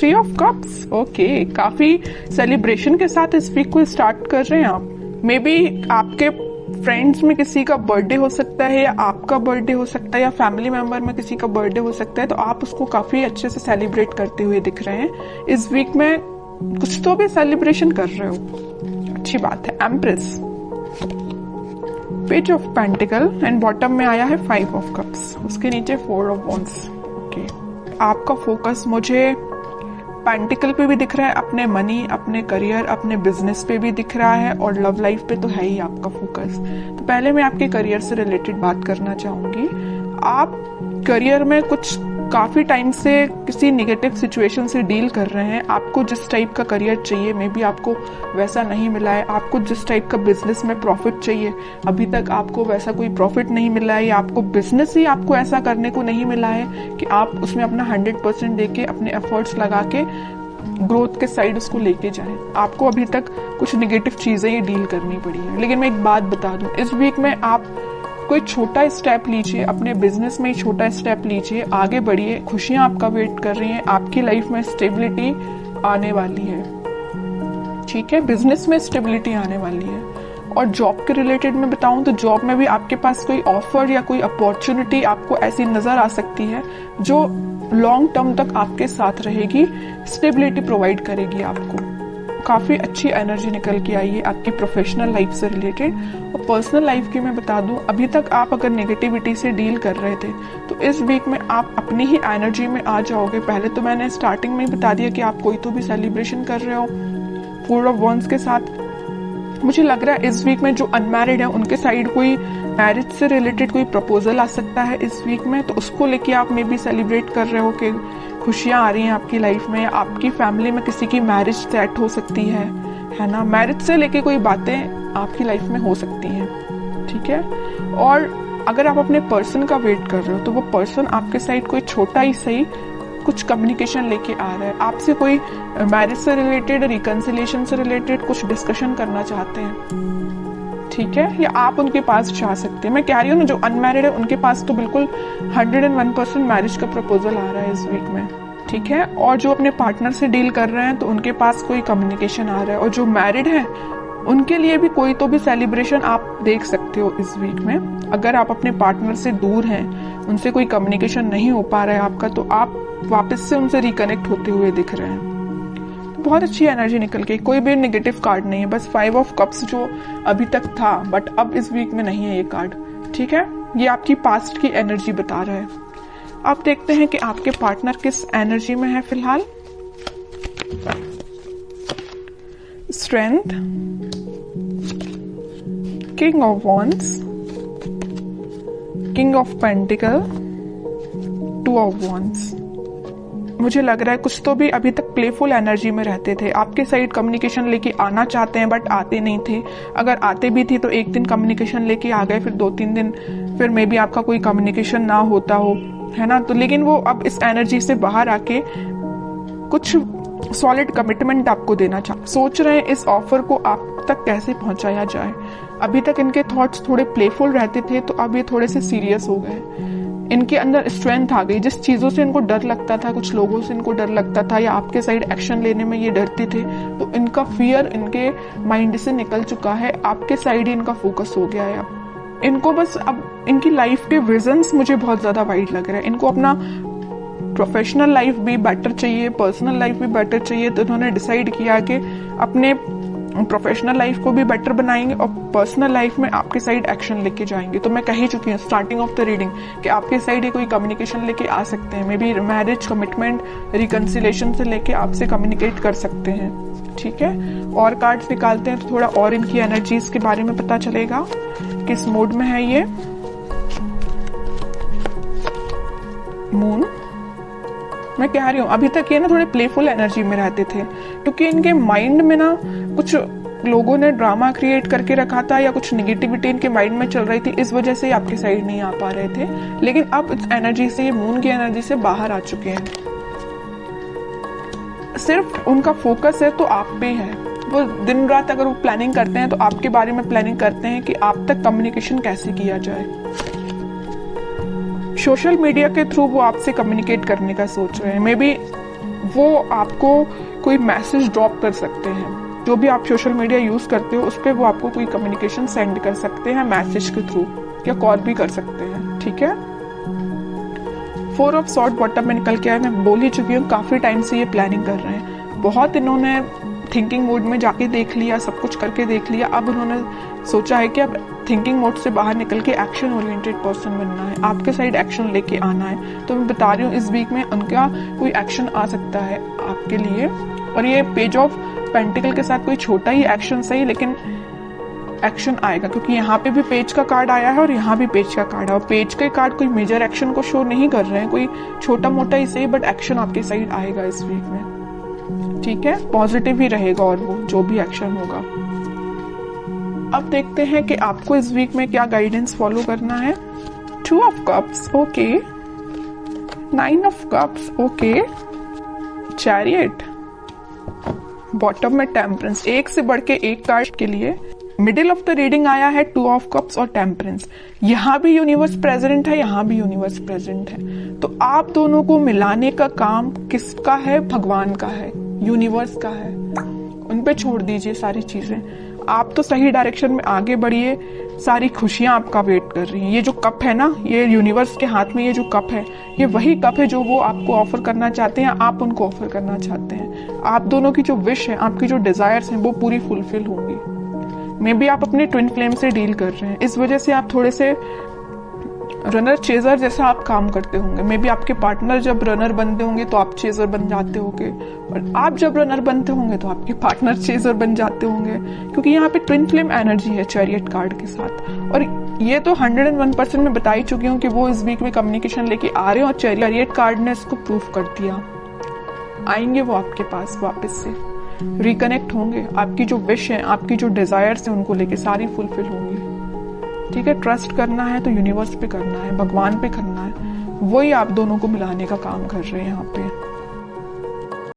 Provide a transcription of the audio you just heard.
3 of cups, okay, काफी celebration के साथ इस वीक को स्टार्ट कर रहे हैं आप। मे बी आपके फ्रेंड्स में किसी का बर्थडे हो सकता है, या आपका बर्थडे हो सकता है, या फैमिली मेंबर में किसी का बर्थडे हो सकता है, तो आप उसको काफी अच्छे से सेलिब्रेट करते हुए दिख रहे हैं। इस वीक में कुछ तो भी सेलिब्रेशन कर रहे हो, अच्छी बात है। Empress, page of pentacle and bottom में आया है 5 ऑफ कप्स, उसके नीचे 4 ऑफ वॉन्ड्स। ओके, आपका फोकस मुझे पेंटिकल पे भी दिख रहा है, अपने मनी, अपने करियर, अपने बिजनेस पे भी दिख रहा है, और लव लाइफ पे तो है ही आपका फोकस। तो पहले मैं आपके करियर से रिलेटेड बात करना चाहूंगी। आप करियर में कुछ काफी टाइम से किसी नेगेटिव सिचुएशन से डील कर रहे हैं। आपको जिस टाइप का करियर चाहिए मे बी आपको वैसा नहीं मिला है। आपको जिस टाइप का बिजनेस में प्रॉफिट चाहिए अभी तक आपको वैसा कोई प्रॉफिट नहीं मिला है, या आपको बिजनेस ही आपको ऐसा करने को नहीं मिला है कि आप उसमें अपना 100% देके अपने एफर्ट्स लगा के ग्रोथ के साइड उसको लेके जाएं। आपको अभी तक कुछ नेगेटिव चीजें ही डील करनी पड़ी है। लेकिन मैं एक बात बता दूं, इस वीक में आप कोई छोटा स्टेप लीजिए, अपने बिजनेस में छोटा स्टेप लीजिए, आगे बढ़िए, खुशियां आपका वेट कर रही हैं, आपकी लाइफ में स्टेबिलिटी आने वाली है। ठीक है, बिजनेस में स्टेबिलिटी आने वाली है। और जॉब के रिलेटेड में बताऊं तो जॉब में भी आपके पास कोई ऑफर या कोई अपॉर्चुनिटी आपको ऐसी नजर आ सकती है जो लॉन्ग टर्म तक आपके साथ रहेगी, स्टेबिलिटी प्रोवाइड करेगी आपको। काफी अच्छी एनर्जी निकल के आई है आपकी प्रोफेशनल लाइफ से रिलेटेड। और पर्सनल लाइफ की मैं बता दूं, अभी तक आप अगर नेगेटिविटी से डील कर रहे थे तो इस वीक में आप अपनी ही एनर्जी में आ जाओगे। पहले तो मैंने स्टार्टिंग में ही बता दिया कि आप कोई तो भी सेलिब्रेशन कर रहे हो 4 ऑफ वॉन्ड्स के साथ। मुझे लग रहा है इस वीक में जो अनमैरिड है उनके साइड कोई मैरिज से रिलेटेड कोई प्रपोजल आ सकता है इस वीक में, तो उसको लेके आप मे बी सेलिब्रेट कर रहे हो कि खुशियां आ रही हैं आपकी लाइफ में। आपकी फैमिली में किसी की मैरिज सेट हो सकती है ना, मैरिज से लेके कोई बातें आपकी लाइफ में हो सकती हैं। ठीक है, और अगर आप अपने पर्सन का वेट कर रहे हो तो वो पर्सन आपके साइड कोई छोटा ही सही कुछ कम्युनिकेशन लेके आ रहा है, आपसे कोई मैरिज से रिलेटेड, रिकंसिलिएशन से रिलेटेड कुछ डिस्कशन करना चाहते हैं। ठीक है, या आप उनके पास जा सकते हैं। मैं कह रही हूँ ना, जो अनमैरिड है उनके पास तो बिल्कुल 101% मैरिज का प्रपोजल आ रहा है इस वीक में। ठीक है, और जो अपने पार्टनर से डील कर रहे हैं तो उनके पास कोई कम्युनिकेशन आ रहा है, और जो मैरिड है उनके लिए भी कोई तो भी सेलिब्रेशन आप देख सकते हो इस वीक में। अगर आप अपने पार्टनर से दूर हैं, उनसे कोई कम्युनिकेशन नहीं हो पा रहा है आपका, तो आप वापस से उनसे रिकनेक्ट होते हुए दिख रहे हैं। बहुत अच्छी एनर्जी निकल के, कोई भी नेगेटिव कार्ड नहीं है, बस 5 ऑफ कप्स जो अभी तक था बट अब इस वीक में नहीं है ये कार्ड। ठीक है, ये आपकी पास्ट की एनर्जी बता रहा है। अब देखते हैं कि आपके पार्टनर किस एनर्जी में है फिलहाल। Strength, king of wands, king of pentacle, 2 of wands. मुझे लग रहा है कुछ तो भी अभी तक प्लेफुल एनर्जी में रहते थे, आपके साइड कम्युनिकेशन लेके आना चाहते हैं बट आते नहीं थे। अगर आते भी थे तो एक दिन कम्युनिकेशन लेके आ गए, फिर 2-3 दिन फिर मे बी आपका कोई कम्युनिकेशन ना होता हो, है ना। तो लेकिन वो अब इस एनर्जी से बाहर आके कुछ सॉलिड कमिटमेंट आपको देना सोच रहे हैं। इस ऑफर को आप तक कैसे पहुंचाया जाए। अभी तक इनके थॉट्स थोड़े प्लेफुल रहते थे, तो अब ये थोड़े से सीरियस हो गए। इनके अंदर स्ट्रेंथ आ गई। जिस चीजों से इनको डर लगता था, कुछ लोगों से इनको डर लगता था, या आपके साइड एक्शन लेने में ये डरते थे, तो इनका फियर इनके माइंड से निकल चुका है। आपके साइड ही इनका फोकस हो गया है। अब इनको बस अब इनकी लाइफ के विजन्स मुझे बहुत ज्यादा वाइड लग रहा है। इनको अपना प्रोफेशनल लाइफ भी बेटर चाहिए, पर्सनल लाइफ भी बेटर चाहिए, तो इन्होंने डिसाइड किया कि अपने प्रोफेशनल लाइफ को भी बेटर बनाएंगे और पर्सनल लाइफ में आपके साइड एक्शन लेके जाएंगे। तो मैं कह ही चुकी हूँ स्टार्टिंग ऑफ द रीडिंग कि आपके साइड ये कोई कम्युनिकेशन लेके आ सकते हैं। May be marriage, commitment, reconciliation से लेके आपसे कम्युनिकेट कर सकते हैं। ठीक है, और कार्ड्स निकालते हैं तो थोड़ा और इनकी एनर्जीज के बारे में पता चलेगा, किस मोड में है ये। मून, मैं कह रही हूँ अभी तक ये ना थोड़े प्लेफुल एनर्जी में रहते थे, क्योंकि इनके माइंड में ना कुछ लोगों ने ड्रामा क्रिएट करके रखा था, या कुछ निगेटिविटी इनके माइंड में चल रही थी, इस वजह से आपके साइड नहीं आ पा रहे थे। लेकिन अब इस एनर्जी से, ये मून की एनर्जी से बाहर आ चुके हैं। सिर्फ उनका फोकस है तो आप पे है। वो दिन रात अगर वो प्लानिंग करते हैं तो आपके बारे में प्लानिंग करते हैं कि आप तक कम्युनिकेशन कैसे किया जाए। सोशल मीडिया के थ्रू वो आपसे कम्युनिकेट करने का सोच रहे हैं। मे बी वो आपको कोई मैसेज ड्रॉप कर सकते हैं। जो भी आप सोशल मीडिया यूज करते हो उस पर वो आपको कोई कम्युनिकेशन सेंड कर सकते हैं मैसेज के थ्रू, या कॉल भी कर सकते हैं, ठीक है। 4 ऑफ सॉर्ड बॉटम में निकल के आया, मैं बोल ही चुकी हूँ काफी टाइम से ये प्लानिंग कर रहे हैं, बहुत इन्होंने थिंकिंग मोड में जाके देख लिया, सब कुछ करके देख लिया, अब उन्होंने सोचा है कि अब थिंकिंग मोड से बाहर निकल के एक्शन ओरिएंटेड पर्सन बनना है, आपके साइड एक्शन लेके आना है। तो मैं बता रही हूँ इस वीक में उनका कोई एक्शन आ सकता है आपके लिए, और ये पेज ऑफ पेंटिकल के साथ कोई छोटा ही एक्शन सही, लेकिन एक्शन आएगा, क्योंकि यहाँ पे भी पेज का कार्ड आया है और यहाँ भी पेज का कार्ड है, और पेज के कार्ड कोई मेजर एक्शन को शो नहीं कर रहे हैं, कोई छोटा मोटा ही सही, बट एक्शन आपके साइड आएगा इस वीक में, ठीक है। पॉजिटिव ही रहेगा और वो जो भी एक्शन होगा। अब देखते हैं कि आपको इस वीक में क्या गाइडेंस फॉलो करना है। 2 of cups, okay. 9 of cups, okay. Chariot, bottom में टेम्परेंस, एक से बढ़ के एक कार्ड के लिए मिडिल ऑफ द रीडिंग आया है 2 ऑफ कप्स और टेम्परेंस। यहाँ भी यूनिवर्स प्रेजेंट है, यहाँ भी यूनिवर्स प्रेजेंट है, तो आप दोनों को मिलाने का काम किसका है? भगवान का है, यूनिवर्स का है। उन पे छोड़ दीजिए सारी चीजें, आप तो सही डायरेक्शन में आगे बढ़िए, सारी खुशियां आपका वेट कर रही हैं। ये जो कप है ना, ये यूनिवर्स के हाथ में ये जो कप है, ये वही कप है जो वो आपको ऑफर करना चाहते हैं, आप उनको ऑफर करना चाहते हैं। आप दोनों की जो विश है, आपकी जो डिजायर्स हैं, वो पूरी फुलफिल होंगी। मे बी आप अपने ट्विन फ्लेम से डील कर रहे हैं, इस वजह से आप थोड़े से रनर चेजर जैसा आप काम करते होंगे। मे बी आपके पार्टनर जब रनर बनते होंगे तो आप चेजर बन जाते होंगे, और आप जब रनर बनते होंगे तो आपके पार्टनर चेजर बन जाते होंगे, क्योंकि यहाँ पे ट्विन फ्लेम एनर्जी है चैरियट कार्ड के साथ। और ये तो 101% में बता ही चुकी हूँ कि वो इस वीक में कम्युनिकेशन लेके आ रहे हैं, और चैरियट कार्ड ने इसको प्रूफ कर दिया। आएंगे वो आपके पास वापस से, रिकनेक्ट होंगे, आपकी जो विश है, आपकी जो डिजायर्स है, उनको लेके सारी फुलफिल होंगी, ठीक है। ट्रस्ट करना है तो यूनिवर्स पे करना है, भगवान पे करना है, वही आप दोनों को मिलाने का काम कर रहे हैं यहाँ पे।